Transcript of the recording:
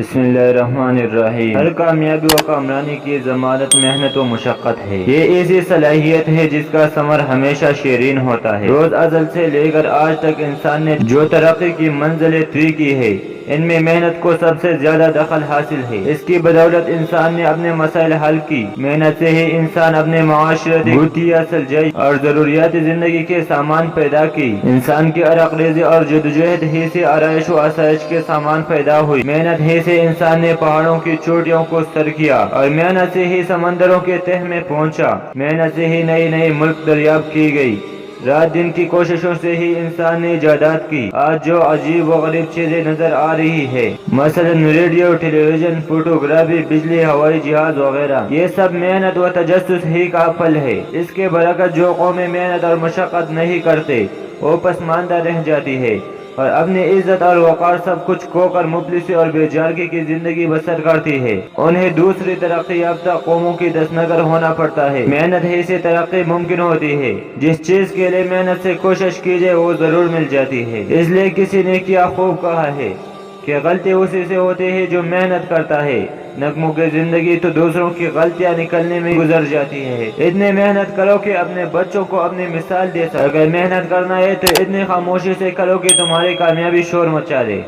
بسم اللہ الرحمن الرحیم۔ ہر کامیابی و کامرانی کی ضمانت محنت و مشقت ہے۔ یہ ایسی صلاحیت ہے جس کا ثمر ہمیشہ شیرین ہوتا ہے۔ روز ازل سے لے کر آج تک انسان نے جو ترقی کی منزلیں طے کی ہے، ان میں محنت کو سب سے زیادہ دخل حاصل ہے۔ اس کی بدولت انسان نے اپنے مسائل حل کی۔ محنت سے ہی انسان اپنے معاشرتی گوتیا سلجائی اور ضروریات زندگی کے سامان پیدا کی۔ انسان کی عرق ریزی اور جدوجہد ہی سے آرائش و آسائش کے سامان پیدا ہوئی۔ محنت ہی سے انسان نے پہاڑوں کی چوٹیوں کو سر کیا اور محنت سے ہی سمندروں کے تہ میں پہنچا۔ محنت سے ہی نئی نئی ملک دریافت کی گئی۔ رات دن کی کوششوں سے ہی انسان نے ایجادات کی۔ آج جو عجیب و غریب چیزیں نظر آ رہی ہے، مثلا ریڈیو، ٹیلی ویژن، فوٹوگرافی، بجلی، ہوائی جہاز وغیرہ، یہ سب محنت و تجسس ہی کا پھل ہے۔ اس کے برعکس جو قومیں محنت اور مشقت نہیں کرتے وہ پسماندہ رہ جاتی ہے اور اپنی عزت اور وقار سب کچھ کھو کر مفلسی اور بے چارگی کی زندگی بسر کرتی ہے۔ انہیں دوسری ترقی یافتہ قوموں کی دستنگر ہونا پڑتا ہے۔ محنت ہی سے ترقی ممکن ہوتی ہے۔ جس چیز کے لیے محنت سے کوشش کی جائے وہ ضرور مل جاتی ہے۔ اس لیے کسی نے کیا خوب کہا ہے کہ غلطی اسی سے ہوتی ہے جو محنت کرتا ہے۔ نقموں کی زندگی تو دوسروں کی غلطیاں نکلنے میں گزر جاتی ہے۔ اتنی محنت کرو کہ اپنے بچوں کو اپنی مثال دے سکو۔ اگر محنت کرنا ہے تو اتنی خاموشی سے کرو کہ تمہاری کامیابی شور مچا دے۔